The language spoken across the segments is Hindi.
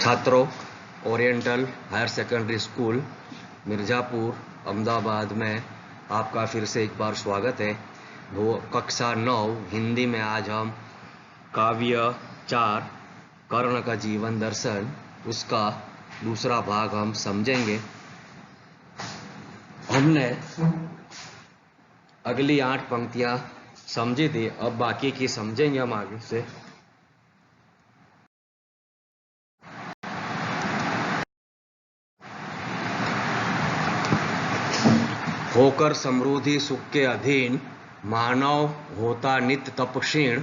छात्रों, oriental higher secondary school Mirzapur Ahmedabad में आपका फिर से एक बार स्वागत है। वो कक्षा 9 हिंदी में आज हम काव्य 4 कर्ण का जीवन दर्शन उसका दूसरा भाग हम समझेंगे। हमने अगली 8 पंक्तियां समझी थी, अब बाकी की समझेंगे हम आगे से। होकर समृद्धि सुख के अधीन मानव होता नित्य तपक्षीण,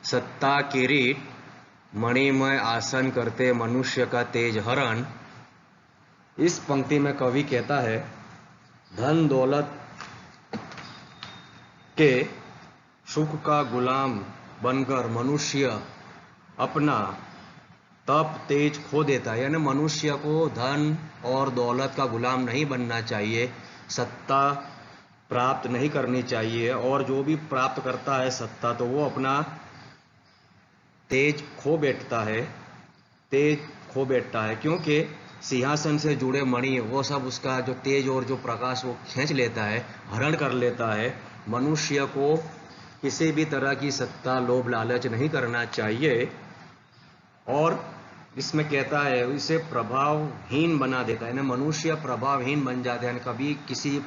सत्ता किरीट मणिमय आसन करते मनुष्य का तेज हरण। इस पंक्ति में कवि कहता है, धन दौलत के सुख का गुलाम बनकर मनुष्य अपना तप तेज खो देता है। यानी मनुष्य को धन और दौलत का गुलाम नहीं बनना चाहिए, सत्ता प्राप्त नहीं करनी चाहिए, और जो भी प्राप्त करता है सत्ता तो वो अपना तेज खो बैठता है, क्योंकि सिंहासन से जुड़े मणि वो सब उसका जो तेज और जो प्रकाश वो खींच लेता है, हरण कर लेता है। मनुष्य को किसी भी तरह की सत्ता लोभ लालच नहीं करना चाहिए, और इसमें कहता है इसे प्रभावहीन बना देता है ना। मनुष्य प्रभावहीन बन जाता है, कभी किसी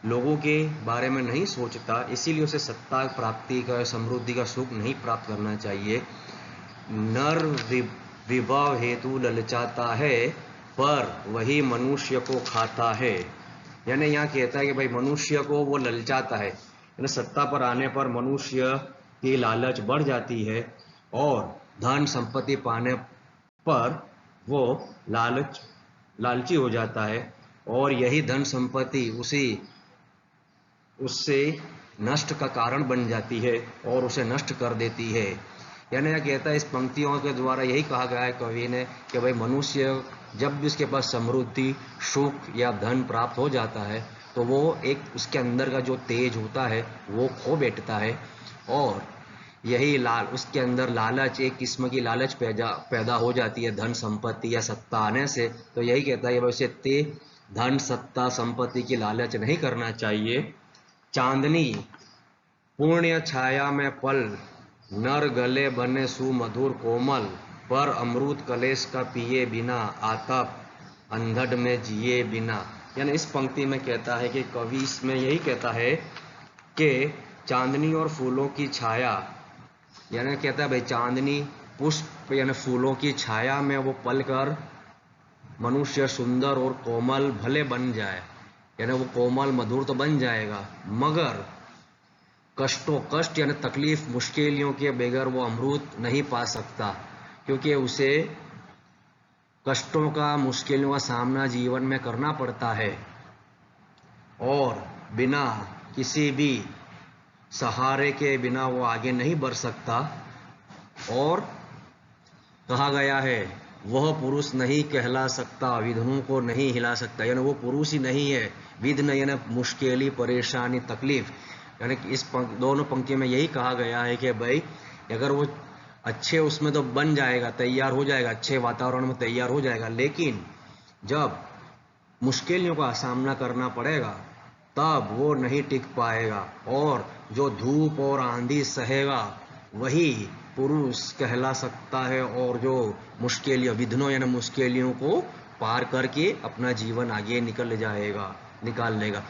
लोगों के बारे में नहीं सोचता, इसीलिए उसे सत्ता प्राप्ति का समृद्धि का सुख नहीं प्राप्त करना चाहिए। नर विभव हेतु ललचाता है, पर वही मनुष्य को खाता है। यानी यहाँ कहता है कि भाई मनुष्य को वो ललचाता है, यानी सत्ता पर आने पर मनुष्य की लालच बढ़ जाती है, और धन संपत्ति पाने पर वो लालची हो जाता है, और यही धन संपत्ति उससे नष्ट का कारण बन जाती है और उसे नष्ट कर देती है। यानी यह कहता है, इस पंक्तियों के द्वारा यही कहा गया है कवि ने कि भाई मनुष्य जब भी उसके पास समृद्धि सुख या धन प्राप्त हो जाता है तो वो एक उसके अंदर का जो तेज होता है वो खो बैठता है, और यही उसके अंदर लालच, एक किस्म की लालच पैदा हो जाती है धन संपत्ति या सत्ता आने से। तो यही कहता है वैसे धन सत्ता संपत्ति की लालच नहीं करना चाहिए। चांदनी पुण्य छाया में पल, नर गले बने सुमधुर कोमल, पर अमृत कलेश का पिए बिना, आतप अंधड़ में जिए बिना। यानी इस पंक्ति में कहता है कि कवि इसमें यही कहता है कि चांदनी और फूलों की छाया, यानी कहता है भाई चांदनी पुष्प यानी फूलों की छाया में वो पलकर मनुष्य सुंदर और कोमल भले बन जाए, यानी वो कोमल मधुर तो बन जाएगा, मगर कष्ट यानी तकलीफ मुश्किलों के बगैर वो अमृत नहीं पा सकता, क्योंकि उसे कष्टों का मुश्किलों का सामना जीवन में करना पड़ता है, और बिना किसी भी सहारे के बिना वो आगे नहीं बढ़ सकता। और कहा गया है, वह पुरुष नहीं कहला सकता, विघ्नों को नहीं हिला सकता। यानी वो पुरुष ही नहीं है, विघ्न यानी मुश्किल परेशानी तकलीफ। यानी इस दोनों पंक्ति में यही कहा गया है कि भाई अगर वो अच्छे उसमें तो बन जाएगा, तैयार हो जाएगा, अच्छे वातावरण में तैयार हो जाएगा, लेकिन जब मुश्किलों का सामना करना पड़ेगा तब वो नहीं टिक पाएगा, और जो धूप और आंधी सहेगा वही पुरुष कहला सकता है, और जो मुश्किलियों विघ्नों यानी मुश्किलों को पार करके अपना जीवन आगे निकाल लेगा।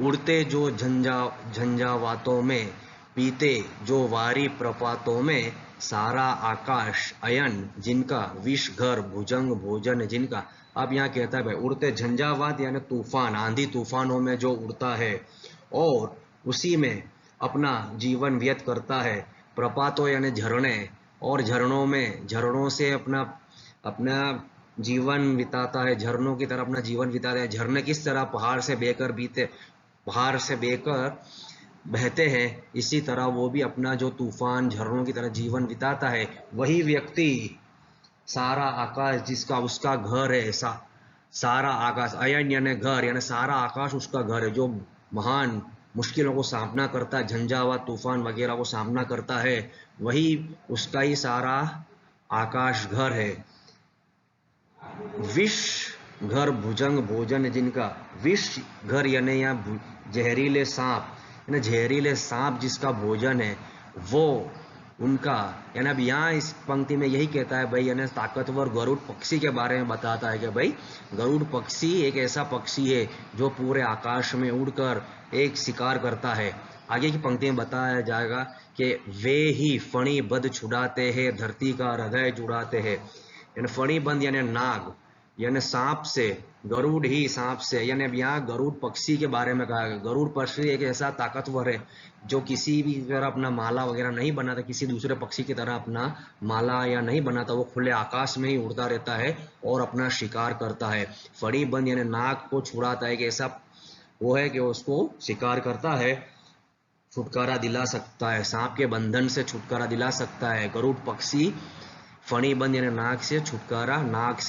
उड़ते जो झंझावातों में, पीते जो वारी प्रपातों में, सारा आकाश अयन जिनका, विष घर भुजंग भोजन जिनका। अब यहाँ कहता है भाई उड़ते झंझावात यानी तूफान, आंधी तूफानों में जो उड़ता है और उसी में अपना जीवन व्यतीत करता है, प्रपातों यानी झरने, और झरनों से अपना जीवन बिताता है, झरनों की तरह अपना जीवन बिताता है। झरने किस तरह पहाड़ से बेकर बहते हैं, इसी तरह वो भी अपना जो तूफान झरनों की तरह जीवन बिताता है। वही व्यक्ति सारा आकाश जिसका उसका घर है, सारा आकाश अयन यानी घर, यानी सारा आकाश उसका घर है, जो महान मुश्किलों को सामना करता है, झंझावात तूफान वगैरह को सामना करता है, वही उसका ही सारा आकाश घर है। विष घर भुजंग भोजन जिनका, विष घर यानी यहाँ जहरीले सांप, यानी जहरीले सांप जिसका भोजन है वो उनका, यानी अब यहाँ इस पंक्ति में यही कहता है भाई, यानी ताकतवर गरुड़ पक्षी के बारे में बताता है कि भाई गरुड़ पक्षी एक ऐसा पक्षी है जो पूरे आकाश में उड़कर एक शिकार करता है। आगे की पंक्ति में बताया जाएगा कि वे ही फणी बद छुड़ाते हैं, धरती का हृदय जुड़ाते हैं। यानी फणी बंद यानी नाग, यानी सांप से, गरुड़ ही सांप से, यानी अब यहाँ गरुड़ पक्षी के बारे में कहा गया। गरुड़ पक्षी एक ऐसा ताकतवर है जो किसी भी तरह अपना माला वगैरह नहीं बनाता, किसी दूसरे पक्षी की तरह अपना माला या नहीं बनाता, वो खुले आकाश में ही उड़ता रहता है और अपना शिकार करता है। फड़ी बंद यानी नाग को छुड़ाता है कि ऐसा वो है कि उसको शिकार करता है, छुटकारा दिला सकता है, सांप के बंधन से छुटकारा दिला सकता है। गरुड़ पक्षी फणी बंद यानी नाग से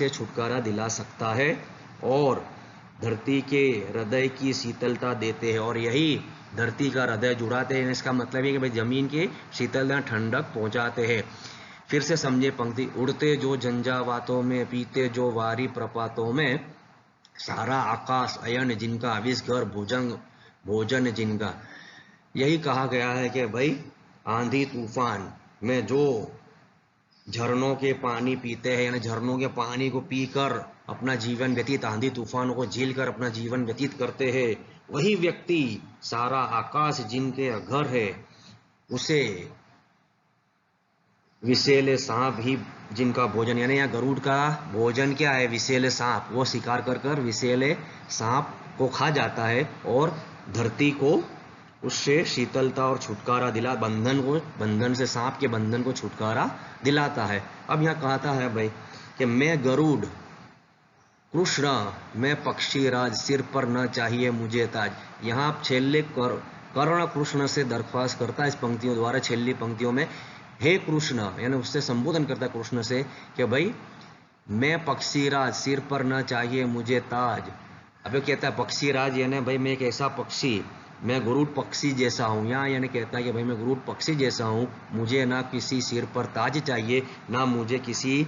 छुटकारा दिला सकता है और धरती के हृदय की शीतलता देते हैं, और यही धरती का हृदय जुड़ाते हैं। इसका मतलब है कि भाई जमीन की शीतलता ठंडक पहुंचाते हैं। फिर से समझे पंक्ति, उड़ते जो झंझावातों में, पीते जो वारी प्रपातों में, सारा आकाश अयन जिनका, विष घर भुजंग भोजन जिनका। यही कहा गया है कि भाई आंधी तूफान में जो झरनों के पानी पीते हैं, यानी झरनों के पानी को पीकर अपना जीवन व्यतीत, आंधी तूफानों को झेलकर अपना जीवन व्यतीत करते हैं, वही व्यक्ति सारा आकाश जिनके घर है उसे विषैले सांप ही जिनका भोजन, यानी यहाँ गरुड़ का भोजन क्या है, विषैले सांप। वो शिकार कर कर विषैले सांप को खा जाता है और धरती को उससे शीतलता और छुटकारा दिला, बंधन से, सांप के बंधन को छुटकारा दिलाता है। अब यहाँ कहता है भाई कि मैं गरुड़ कृष्ण, मैं पक्षी राज, सिर पर न चाहिए मुझे ताज। यहाँ छेल्ले कर्ण कृष्ण से दरख्वास्त करता है इस पंक्तियों द्वारा, छेल्ली पंक्तियों में, हे कृष्ण, यानी उससे संबोधन करता है कृष्ण से कि भाई मैं पक्षी राज, सिर पर न चाहिए मुझे ताज। अब कहता है पक्षी राज यानी भाई मैं एक ऐसा पक्षी, मैं गरुड़ पक्षी जैसा हूँ। यहाँ यानी कहता है कि भाई मैं गरुड़ पक्षी जैसा हूँ, मुझे ना किसी सिर पर ताज चाहिए, ना मुझे किसी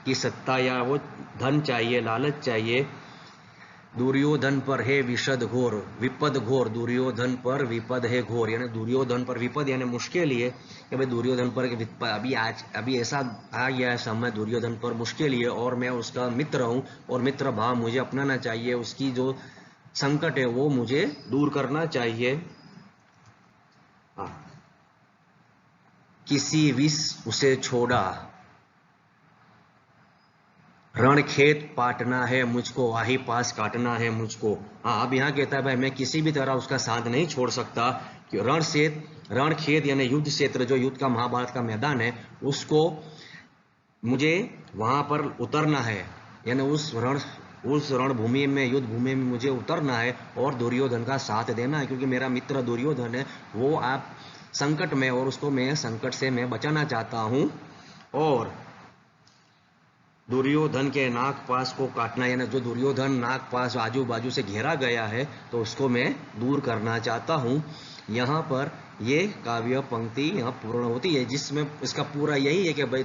की सत्ता या वो धन चाहिए, लालच चाहिए। दुर्योधन पर है विषद घोर, विपद घोर, दुर्योधन पर विपद है घोर, यानी दुर्योधन पर विपद यानी मुश्किल ही है कि भाई दुर्योधन पर अभी ऐसा आ गया है समय, दुर्योधन पर मुश्किल ही है और मैं उसका मित्र हूँ और मित्र भाव मुझे अपनाना चाहिए, उसकी जो संकट है वो मुझे दूर करना चाहिए। किसी विष उसे छोड़ा, रण खेत पाटना है मुझको, आही पास काटना है मुझको। अब यहाँ कहता है भाई मैं किसी भी तरह उसका साथ नहीं छोड़ सकता कि रण खेत यानी युद्ध क्षेत्र, जो युद्ध का महाभारत का मैदान है, उसको मुझे वहां पर उतरना है, यानी उस रणभूमि में, युद्ध भूमि में मुझे उतरना है और दुर्योधन का साथ देना है, क्योंकि मेरा मित्र दुर्योधन है, वो आप संकट में, और उसको मैं संकट से मैं बचाना चाहता हूं, और दुर्योधन के नागपाश को काटना, यानी जो दुर्योधन नागपाश आजू बाजू से घेरा गया है तो उसको मैं दूर करना चाहता हूँ। यहाँ पर ये काव्य पंक्ति यहाँ पूर्ण होती है, जिसमें इसका पूरा यही है कि भाई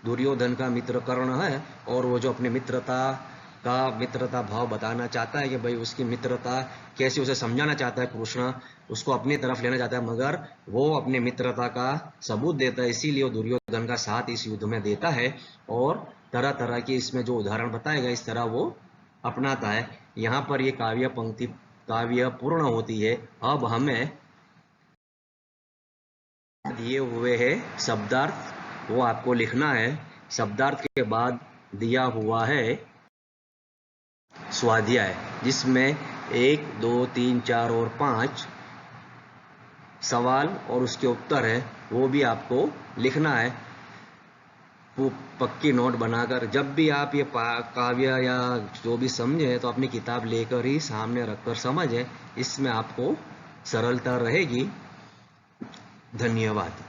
दुर्योधन का मित्र कर्ण है और वो जो अपनी मित्रता भाव बताना चाहता है कि भाई उसकी मित्रता कैसे, उसे समझाना चाहता है कृष्ण, उसको अपनी तरफ लेना चाहता है, मगर वो अपनी मित्रता का सबूत देता है, इसीलिए वो दुर्योधन का साथ इस युद्ध में देता है और तरह तरह के इसमें जो उदाहरण बताए गए इस तरह वो अपनाता है। यहाँ पर ये काव्य पूर्ण होती है। अब हमें दिए हुए है शब्दार्थ, वो आपको लिखना है। शब्दार्थ के बाद दिया हुआ है स्वाध्याय, जिसमें 1, 2, 3, 4 और 5 सवाल और उसके उत्तर है, वो भी आपको लिखना है। वो पक्की नोट बनाकर जब भी आप ये काव्य या जो भी समझे तो अपनी किताब लेकर ही सामने रखकर समझें, इसमें आपको सरलता रहेगी। धन्यवाद।